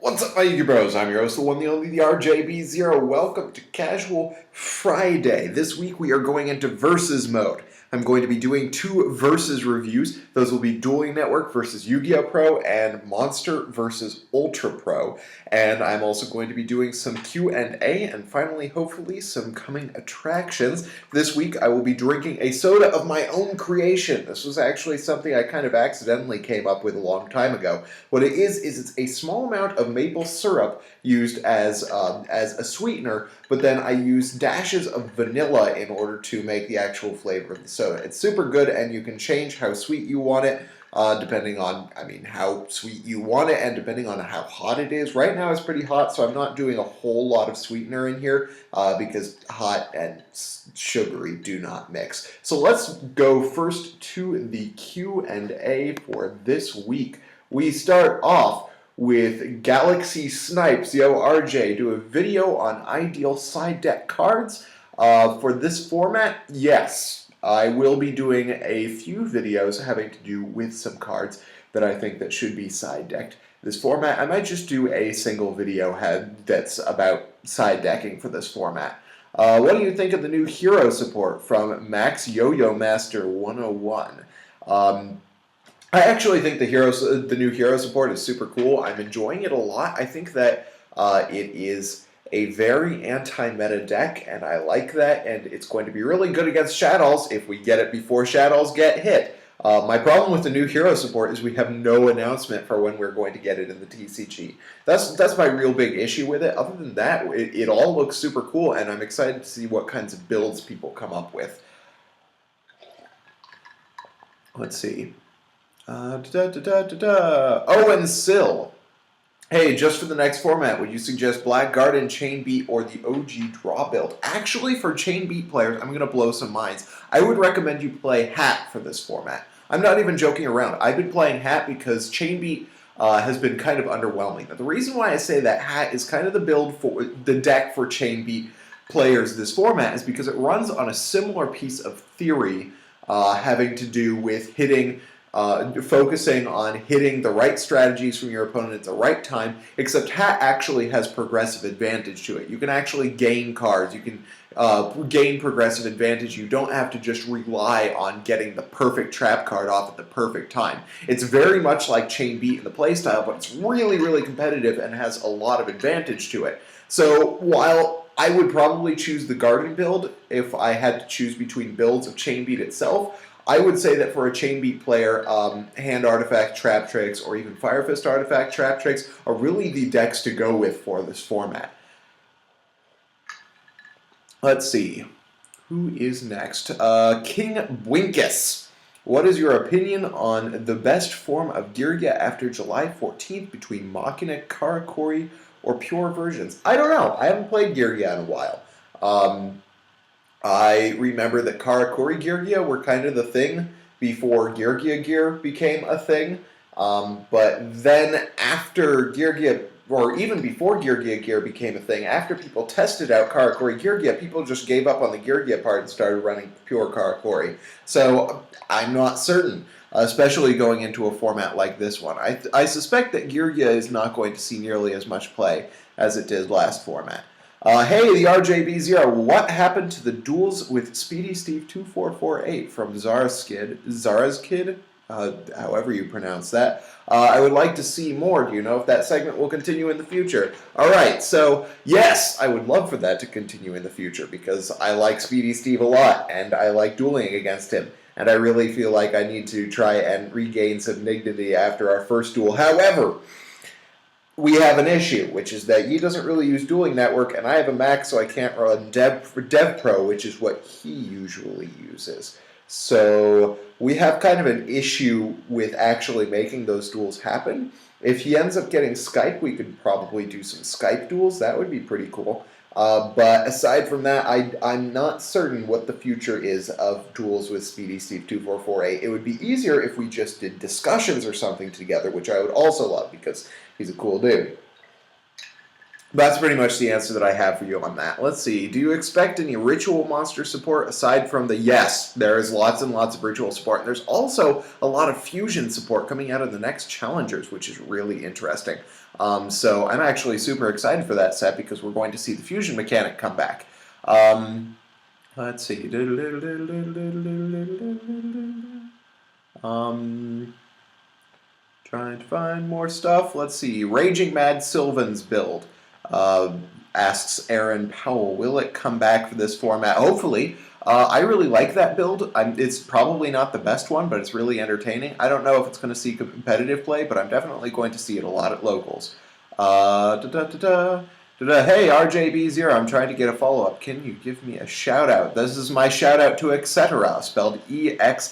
What's up, my YGOPros? I'm your host, the one, the only, the RJB0. Welcome to Casual Friday. This week we are going into Versus mode. I'm going to be doing two Versus reviews. Those will be Dueling Network versus YGOPro and Monster versus Ultra Pro. And I'm also going to be doing some Q&A and finally, hopefully, some coming attractions. This week I will be drinking a soda of my own creation. This was actually something I kind of accidentally came up with a long time ago. What it is it's a small amount of maple syrup used as a sweetener, but then I use dashes of vanilla in order to make the actual flavor of the soda. It's super good, and you can change how sweet you want it, depending on, how sweet you want it, and depending on how hot it is. Right now it's pretty hot, so I'm not doing a whole lot of sweetener in here, because hot and sugary do not mix. So let's go first to the Q&A for this week. We start off with Galaxy Snipes. Yo, RJ, do a video on ideal side deck cards. For this format, yes. I will be doing a few videos having to do with some cards that I think that should be side decked. This format, I might just do a single video that's about side decking for this format. What do you think of the new hero support from Max Yo-Yo Master 101? I actually think the new hero support is super cool. I'm enjoying it a lot. I think that it is a very anti-meta deck, and I like that, and it's going to be really good against Shadows if we get it before Shadows get hit. My problem with the new hero support is we have no announcement for when we're going to get it in the TCG. That's my real big issue with it. Other than that, it all looks super cool, and I'm excited to see what kinds of builds people come up with. Let's see. Owen Sill. Hey, just for the next format, would you suggest Black Garden, Chain Beat, or the OG draw build? Actually, for Chain Beat players, I'm going to blow some minds. I would recommend you play Hat for this format. I'm not even joking around. I've been playing Hat because Chain Beat has been kind of underwhelming. Now, the reason why I say that Hat is kind of the build for the deck for Chain Beat players this format is because it runs on a similar piece of theory having to do with focusing on hitting the right strategies from your opponent at the right time, except Hat actually has progressive advantage to it. You can actually gain cards. You can gain progressive advantage. You don't have to just rely on getting the perfect trap card off at the perfect time. It's very much like Chain Beat in the playstyle, but it's really, really competitive and has a lot of advantage to it. So while I would probably choose the Garden build if I had to choose between builds of Chain Beat itself, I would say that for a Chain Beat player, Hand Artifact Trap Tricks or even Fire Fist Artifact Trap Tricks are really the decks to go with for this format. Let's see. Who is next? King Bwinkus. What is your opinion on the best form of Geargia after July 14th between Machina, Karakuri, or pure versions? I don't know. I haven't played Geargia in a while. I remember that Karakuri Geargia were kind of the thing before Geargia Gear became a thing. But then after Geargia, or even before Geargia Gear became a thing, after people tested out Karakuri Geargia, people just gave up on the Geargia part and started running pure Karakuri. So I'm not certain, especially going into a format like this one. I suspect that Geargia is not going to see nearly as much play as it did last format. Hey, the RJB0, what happened to the duels with Speedy Steve 2448 from Zara's Kid, however you pronounce that? I would like to see more. Do you know if that segment will continue in the future? Alright, so yes, I would love for that to continue in the future because I like Speedy Steve a lot and I like dueling against him. And I really feel like I need to try and regain some dignity after our first duel. However, we have an issue, which is that he doesn't really use Dueling Network, and I have a Mac, so I can't run DevPro, which is what he usually uses. So we have kind of an issue with actually making those duels happen. If he ends up getting Skype, we could probably do some Skype duels. That would be pretty cool. But aside from that, I'm not certain what the future is of duels with Speedy Steve 2448. It would be easier if we just did discussions or something together, which I would also love because he's a cool dude. That's pretty much the answer that I have for you on that. Let's see. Do you expect any ritual monster support aside from the yes? There is lots and lots of ritual support. And there's also a lot of fusion support coming out of the next challengers, which is really interesting. So I'm actually super excited for that set because we're going to see the fusion mechanic come back. Let's see. Trying to find more stuff. Let's see. Raging Mad Sylvans build. Asks Aaron Powell, will it come back for this format? Hopefully. I really like that build. It's probably not the best one, but it's really entertaining. I don't know if it's going to see competitive play, but I'm definitely going to see it a lot at locals. Hey, RJB0, I'm trying to get a follow-up. Can you give me a shout-out? This is my shout-out to Etc., spelled EXCETERA.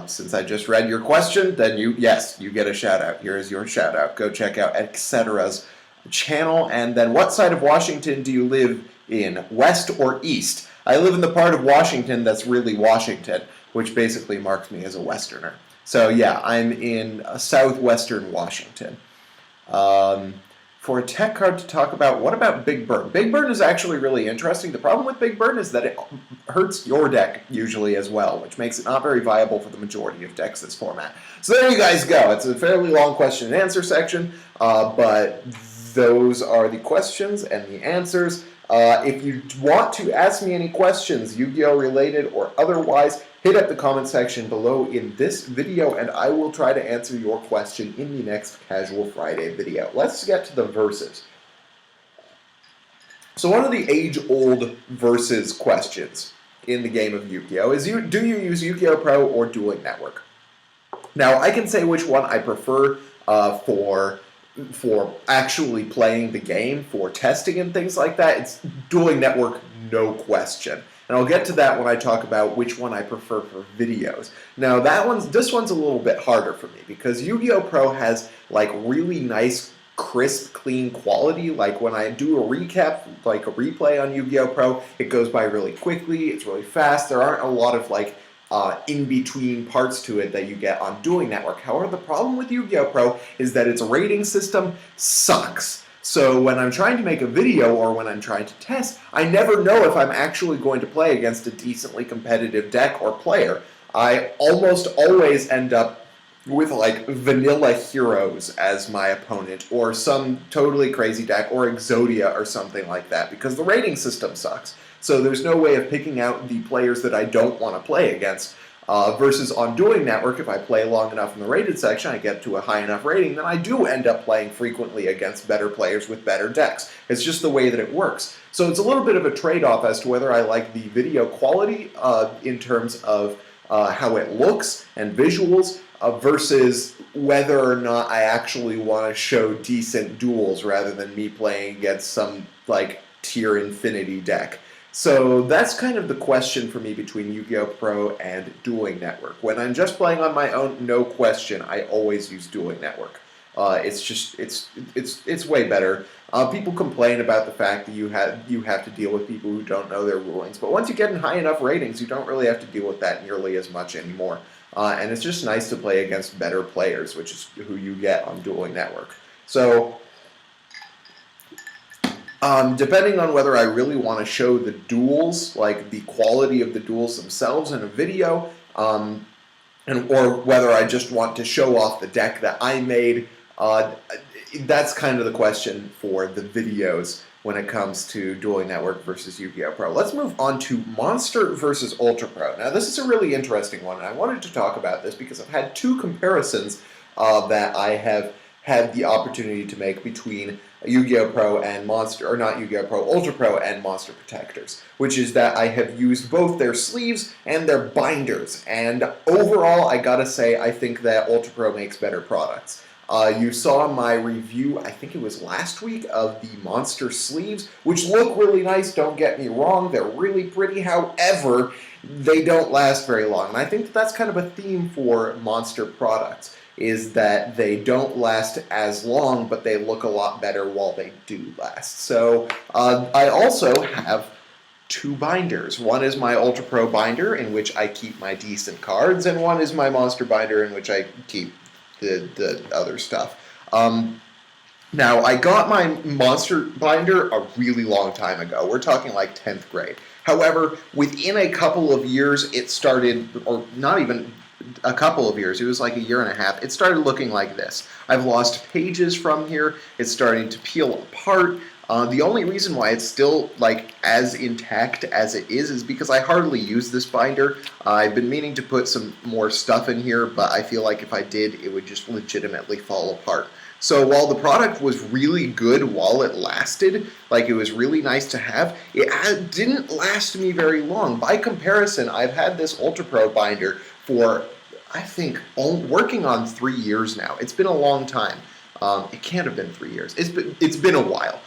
Since I just read your question, then you get a shout-out. Here is your shout-out. Go check out Etcetera's channel. And then what side of Washington do you live in, west or east? I live in the part of Washington that's really Washington, which basically marks me as a Westerner. So yeah, I'm in southwestern Washington. For a tech card to talk about, what about Big Burn? Big Burn is actually really interesting. The problem with Big Burn is that it hurts your deck usually as well, which makes it not very viable for the majority of decks this format. So there you guys go. It's a fairly long question and answer section, but those are the questions and the answers. If you want to ask me any questions, Yu-Gi-Oh! Related or otherwise, hit up the comment section below in this video, and I will try to answer your question in the next Casual Friday video. Let's get to the verses. So one of the age-old versus questions in the game of Yu-Gi-Oh! Is do you use Yu-Gi-Oh! Pro or Dueling Network? Now, I can say which one I prefer for actually playing the game, for testing and things like that. It's Dueling Network, no question. And I'll get to that when I talk about which one I prefer for videos. Now, this one's a little bit harder for me because Yu-Gi-Oh! Pro has like really nice, crisp, clean quality. Like when I do a recap, like a replay on Yu-Gi-Oh! Pro, it goes by really quickly, it's really fast. There aren't a lot of like in-between parts to it that you get on Dueling Network. However, the problem with Yu-Gi-Oh! Pro is that its rating system sucks. So when I'm trying to make a video or when I'm trying to test, I never know if I'm actually going to play against a decently competitive deck or player. I almost always end up with like vanilla heroes as my opponent or some totally crazy deck or Exodia or something like that because the rating system sucks. So there's no way of picking out the players that I don't want to play against. Versus on Dueling Network, if I play long enough in the rated section, I get to a high enough rating, then I do end up playing frequently against better players with better decks. It's just the way that it works. So it's a little bit of a trade-off as to whether I like the video quality in terms of how it looks and visuals versus whether or not I actually want to show decent duels rather than me playing against some like tier infinity deck. So that's kind of the question for me between Yu-Gi-Oh! Pro and Dueling Network. When I'm just playing on my own, no question, I always use Dueling Network. It's way better. People complain about the fact that you have to deal with people who don't know their rulings, but once you get in high enough ratings, you don't really have to deal with that nearly as much anymore. And it's just nice to play against better players, which is who you get on Dueling Network. So depending on whether I really want to show the duels, like the quality of the duels themselves in a video, or whether I just want to show off the deck that I made, that's kind of the question for the videos when it comes to Dueling Network versus Yu-Gi-Oh! Pro. Let's move on to Monster versus Ultra Pro. Now, this is a really interesting one, and I wanted to talk about this because I've had two comparisons that I have had the opportunity to make between Yu-Gi-Oh! Pro and Monster, or not Yu-Gi-Oh! Pro, Ultra Pro and Monster Protectors, which is that I have used both their sleeves and their binders, and overall, I gotta say, I think that Ultra Pro makes better products. You saw my review, I think it was last week, of the Monster sleeves, which look really nice, don't get me wrong, they're really pretty, however, they don't last very long, and I think that's kind of a theme for Monster products, is that they don't last as long, but they look a lot better while they do last. So I also have two binders. One is my Ultra Pro binder, in which I keep my decent cards, and one is my Monster binder, in which I keep the other stuff. Now, I got my Monster binder a really long time ago. We're talking like 10th grade. However, within a couple of years, it started, or not even a couple of years. It was like a year and a half. It started looking like this. I've lost pages from here. It's starting to peel apart. The only reason why it's still like as intact as it is because I hardly use this binder. I've been meaning to put some more stuff in here, but I feel like if I did, it would just legitimately fall apart. So while the product was really good while it lasted, like it was really nice to have, it didn't last me very long. By comparison, I've had this Ultra Pro binder for, I think, working on 3 years now. It's been a long time. It can't have been 3 years. It's been a while.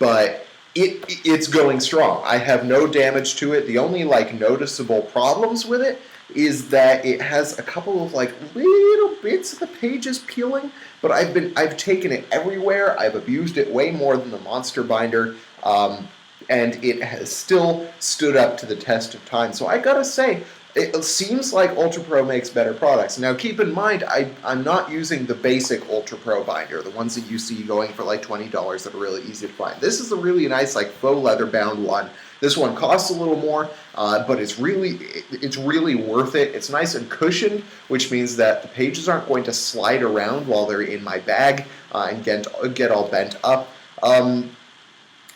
But it's going strong. I have no damage to it. The only like noticeable problems with it is that it has a couple of like little bits of the pages peeling, but I've taken it everywhere. I've abused it way more than the Monster binder, and it has still stood up to the test of time. So I gotta say, it seems like Ultra Pro makes better products. Now keep in mind, I'm not using the basic Ultra Pro binder, the ones that you see going for like $20 that are really easy to find. This is a really nice like faux leather bound one. This one costs a little more, but it's really worth it. It's nice and cushioned, which means that the pages aren't going to slide around while they're in my bag and get all bent up.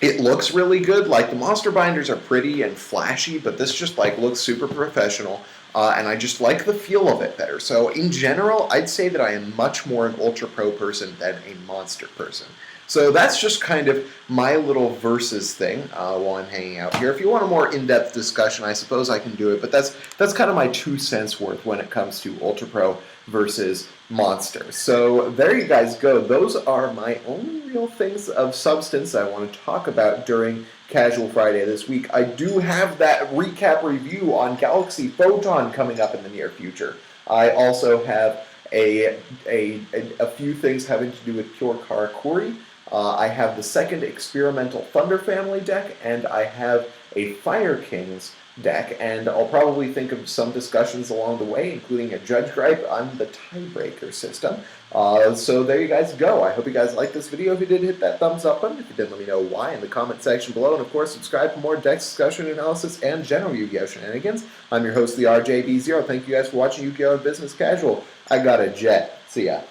It looks really good. Like the Monster binders are pretty and flashy, but this just like looks super professional, and I just like the feel of it better. So in general, I'd say that I am much more an Ultra Pro person than a Monster person. So that's just kind of my little versus thing while I'm hanging out here. If you want a more in-depth discussion, I suppose I can do it, but that's kind of my 2 cents worth when it comes to Ultra Pro versus Monster. So there you guys go. Those are my only real things of substance I want to talk about during Casual Friday this week. I do have that recap review on Galaxy Photon coming up in the near future. I also have a few things having to do with Pure Karakuri. I have the second experimental Thunder Family deck, and I have a Fire Kings deck, and I'll probably think of some discussions along the way, including a judge gripe on the tiebreaker system. So there you guys go. I hope you guys liked this video. If you did, hit that thumbs up button. If you did, let me know why in the comment section below. And of course, subscribe for more deck discussion, analysis, and general Yu-Gi-Oh! Shenanigans. I'm your host, the RJB0. Thank you guys for watching Yu-Gi-Oh! Business Casual. I got a jet. See ya.